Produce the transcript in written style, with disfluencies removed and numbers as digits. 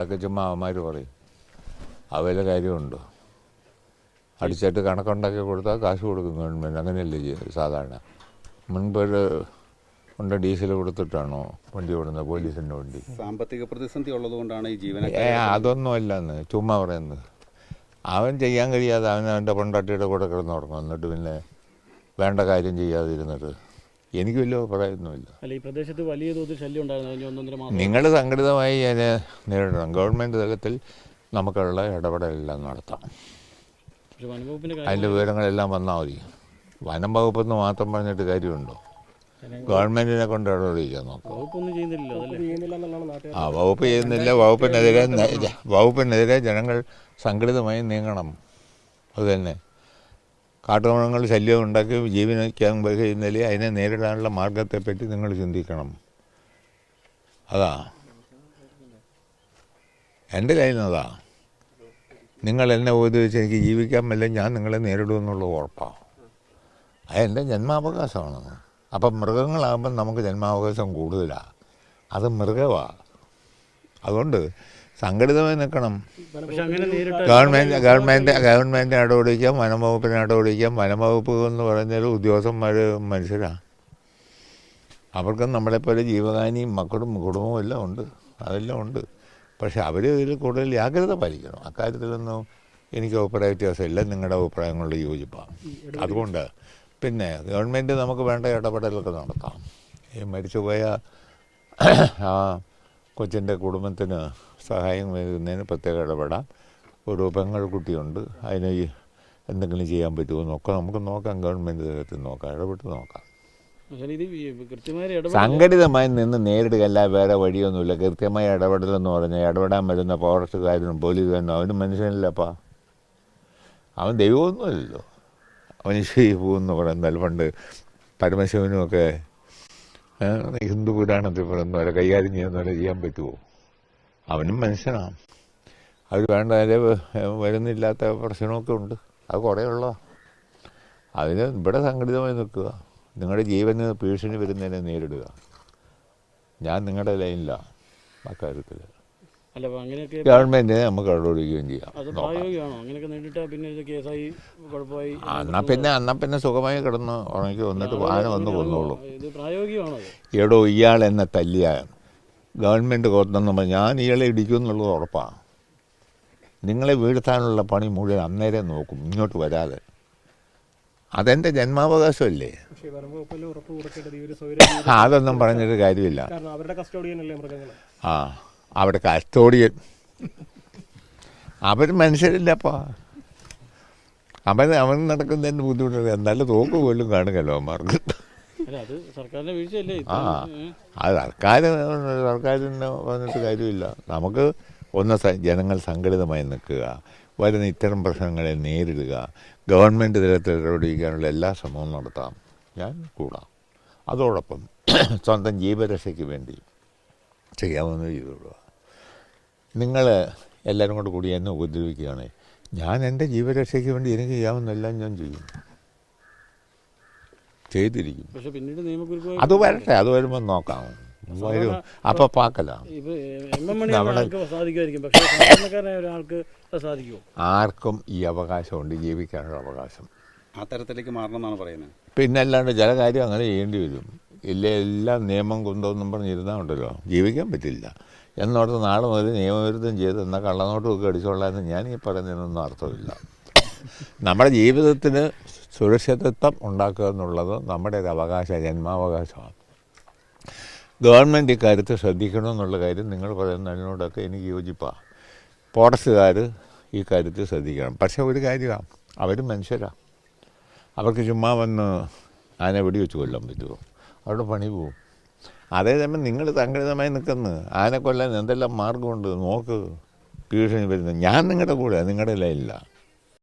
അതൊക്കെ ചുമ്മാ അവന്മാർ പറയും. അവരുടെ കാര്യമുണ്ടോ? അടിച്ചിട്ട് കണക്കുണ്ടാക്കി കൊടുത്താൽ കാശ് കൊടുക്കും ഗവൺമെൻറ്. അങ്ങനെയല്ലേ ചെയ്യുന്നത് സാധാരണ. മുൻപൊരു കൊണ്ട് ഡീസൽ കൊടുത്തിട്ടാണോ വണ്ടി ഓടുന്നത്, പോലീസിൻ്റെ വണ്ടി? സാമ്പത്തിക പ്രതിസന്ധി ഉള്ളതുകൊണ്ടാണ് ഈ അതൊന്നും അല്ലെന്ന് ചുമ്മാ പറയുന്നത്. അവൻ ചെയ്യാൻ കഴിയാതെ അവൻ്റെ പൊണ്ടാട്ടിയുടെ കൂടെ കിടന്ന് ഉറങ്ങും. എന്നിട്ട് പിന്നെ വേണ്ട കാര്യം ചെയ്യാതിരുന്നിട്ട് എനിക്ക് വലിയ അഭിപ്രായമൊന്നുമില്ല. നിങ്ങൾ സംഘടിതമായി അതിനെ നേരിടണം. ഗവൺമെൻറ് തലത്തിൽ നമുക്കുള്ള ഇടപെടലെല്ലാം നടത്താം. അതിൻ്റെ വിവരങ്ങളെല്ലാം വന്നാൽ മതി. വനം വകുപ്പെന്ന് മാത്രം പറഞ്ഞിട്ട് കാര്യമുണ്ടോ? ഗവൺമെൻറ്റിനെ കൊണ്ട് ഇടപെടിക്കാൻ നോക്കാം. വകുപ്പ് ചെയ്യുന്നില്ല. വകുപ്പിനെതിരെ ജനങ്ങൾ സംഘടിതമായി നീങ്ങണം. അതുതന്നെ. കാട്ടുമൃഗങ്ങൾ ശല്യം ഉണ്ടാക്കി ജീവനിക്കാൻ കഴിയുന്നില്ല. അതിനെ നേരിടാനുള്ള മാർഗത്തെപ്പറ്റി നിങ്ങൾ ചിന്തിക്കണം. അതാ എൻ്റെ കയ്യിൽ നിന്നതാ. നിങ്ങൾ എന്നെ ഉപദ്രവിച്ച് എനിക്ക് ജീവിക്കാൻ പറ്റില്ല, ഞാൻ നിങ്ങളെ നേരിടുമെന്നുള്ള ഉറപ്പാണ്. അതെൻ്റെ ജന്മാവകാശമാണ്. അപ്പം മൃഗങ്ങളാകുമ്പം നമുക്ക് ജന്മാവകാശം കൂടുതലാണ്. അത് മൃഗമാണ്. അതുകൊണ്ട് സംഘടിതമായി നിൽക്കണം. ഗവൺമെൻറ് ഇടപെടിക്കാം, വനം വകുപ്പിനെ ഇടപെടിക്കാം. വനം വകുപ്പ് എന്ന് പറഞ്ഞാൽ ഉദ്യോഗസ്ഥന്മാർ മനുഷ്യരാണ്. അവർക്കും നമ്മളെപ്പോലെ ജീവകാനിയും മക്കളും കുടുംബവും എല്ലാം ഉണ്ട്. അതെല്ലാം ഉണ്ട്. പക്ഷെ അവർ ഇതിൽ കൂടുതൽ ജാഗ്രത പാലിക്കണം. അക്കാര്യത്തിലൊന്നും എനിക്ക് അഭിപ്രായ വ്യത്യാസമില്ല. നിങ്ങളുടെ അഭിപ്രായങ്ങളുടെ യോജിപ്പാണ്. അതുകൊണ്ട് പിന്നെ ഗവൺമെൻറ് നമുക്ക് വേണ്ട ഇടപെടലൊക്കെ നടത്താം. ഈ മരിച്ചുപോയ ആ കൊച്ചിൻ്റെ കുടുംബത്തിന് സഹായം നൽകുന്നതിന് പ്രത്യേക ഇടപെടാം. ഒരു പെങ്ങൾക്കുട്ടിയുണ്ട്, അതിന് എന്തെങ്കിലും ചെയ്യാൻ പറ്റുമോ എന്നൊക്കെ നമുക്ക് നോക്കാം. ഗവൺമെൻറ് തലത്തിൽ നോക്കാം, ഇടപെട്ട് നോക്കാം. സംഘടിതമായി നിന്ന് നേരിടുക, അല്ല വേറെ വഴിയൊന്നുമില്ല. കൃത്യമായ ഇടപെടലെന്ന് പറഞ്ഞാൽ ഇടപെടാൻ വരുന്ന ഫോറസ്റ്റുകാരനും പോലീസുകാരനും അവന് മനുഷ്യനില്ലപ്പാ. അവൻ ദൈവമൊന്നുമല്ലല്ലോ. അവന് ശിവെന്ന് പറയുന്നാൽ പണ്ട് പരമശിവനുമൊക്കെ ഹിന്ദു പുരാണത്തിൽ പറയുന്ന പോലെ കൈകാര്യം ചെയ്യുന്ന പോലെ ചെയ്യാൻ പറ്റുമോ? അവനും മനുഷ്യനാണ്. അത് വേണ്ട വരുന്നില്ലാത്ത പ്രശ്നമൊക്കെ ഉണ്ട്. അത് കുറേ ഉള്ളതാണ്. അതിന് ഇവിടെ സംഘടിതമായി നിൽക്കുക. നിങ്ങളുടെ ജീവന് ഭീഷണി വരുന്നതിനെ നേരിടുക. ഞാൻ നിങ്ങളുടെ ലൈനിലാണ് അക്കാര്യത്തിൽ. ഗവൺമെൻറ്റിനെ നമുക്ക് ഇടപെടുകയും ചെയ്യാം. എന്നാൽ പിന്നെ സുഖമായി കിടന്ന് ഉറങ്ങി വന്നിട്ട് ആന വന്ന് കൊന്നോളും. എടോ, ഇയാൾ എന്നെ തല്ലിയ ഗവൺമെൻറ് കോർട്ടെന്ന് ഞാൻ ഇയാളെ ഇടിക്കുമെന്നുള്ളത് ഉറപ്പാണ്. നിങ്ങളെ വീഴ്ത്താനുള്ള പണി മുഴുവൻ അന്നേരം നോക്കും, ഇങ്ങോട്ട് വരാതെ. അതെൻ്റെ ജന്മാവകാശമല്ലേ. അതൊന്നും പറഞ്ഞിട്ട് കാര്യമില്ല. അവിടെ കസ്റ്റോഡിയൻ അവർ മനുഷ്യരില്ലപ്പാ. അവൻ നടക്കുന്നതിന് ബുദ്ധിമുട്ടില്ല. എന്നാലും തോക്ക് പോലും കാണുകല്ലോ അവന്മാർക്ക്. അത് സർക്കാരിന് പറഞ്ഞിട്ട് കാര്യമില്ല. നമുക്ക് ജനങ്ങൾ സംഘടിതമായി നിൽക്കുക, വരുന്ന ഇത്തരം പ്രശ്നങ്ങളെ നേരിടുക, ഗവൺമെൻറ് തലത്തിൽ ഇടപെടിക്കാനുള്ള എല്ലാ ശ്രമവും നടത്താം. ഞാൻ കൂടാം. അതോടൊപ്പം സ്വന്തം ജീവരക്ഷയ്ക്ക് വേണ്ടി ചെയ്യാവുന്നത് ചെയ്തോളുക. നിങ്ങൾ എല്ലാവരും കൂടി എന്നെ ഉപദ്രവിക്കുകയാണ്. ഞാൻ എൻ്റെ ജീവരക്ഷയ്ക്ക് വേണ്ടി എനിക്ക് ചെയ്യാവുന്നതെല്ലാം ഞാൻ ചെയ്തിരിക്കും. അത് വരട്ടെ, അത് വരുമ്പോൾ നോക്കാം. അപ്പൊ പാക്കലാണ്. ആർക്കും ഈ അവകാശമുണ്ട്, ജീവിക്കാനുള്ള അവകാശം. ആ തരത്തിലേക്ക് മാറണമെന്നാണ് പറയുന്നത്. പിന്നെ അല്ലാണ്ട് ചില കാര്യം അങ്ങനെ ചെയ്യേണ്ടി വരും. എല്ലാം നിയമം കൊണ്ടോന്നും പറഞ്ഞിരുന്നാൽ ഉണ്ടല്ലോ, ജീവിക്കാൻ പറ്റില്ല. എന്നോടത്ത് നാളെ മുതൽ നിയമവിരുദ്ധം ചെയ്ത് എന്നാൽ കള്ളനോട്ടമൊക്കെ അടിച്ചോളാമെന്ന് ഞാൻ ഈ പറയുന്നതിനൊന്നും അർത്ഥമില്ല. നമ്മുടെ ജീവിതത്തിന് സുരക്ഷിതത്വം ഉണ്ടാക്കുക എന്നുള്ളത് നമ്മുടെ ഒരു അവകാശം, ജന്മാവകാശമാണ്. ഗവൺമെൻറ് ഇക്കാര്യത്തിൽ ശ്രദ്ധിക്കണമെന്നുള്ള കാര്യം നിങ്ങൾ പറയുന്നതിനോടൊക്കെ എനിക്ക് യോജിപ്പാണ്. ഫോറസ്റ്റുകാർ ഈ കാര്യത്തിൽ ശ്രദ്ധിക്കണം. പക്ഷേ ഒരു കാര്യമാണ്, അവരും മനുഷ്യരാണ്. അവർക്ക് ചുമ്മാ വന്ന് ആനെ വെടിവെച്ച് കൊല്ലാൻ പറ്റുമോ? അവിടെ പണി പോവും. അതേസമയം നിങ്ങൾ സംഘടിതമായി നിൽക്കുന്നു. ആനെ കൊല്ലാൻ എന്തെല്ലാം മാർഗമുണ്ട് നോക്ക്. ഭീഷണി വരുന്നത് ഞാൻ നിങ്ങളുടെ കൂടെ, നിങ്ങളുടെ ലൈനില്ല.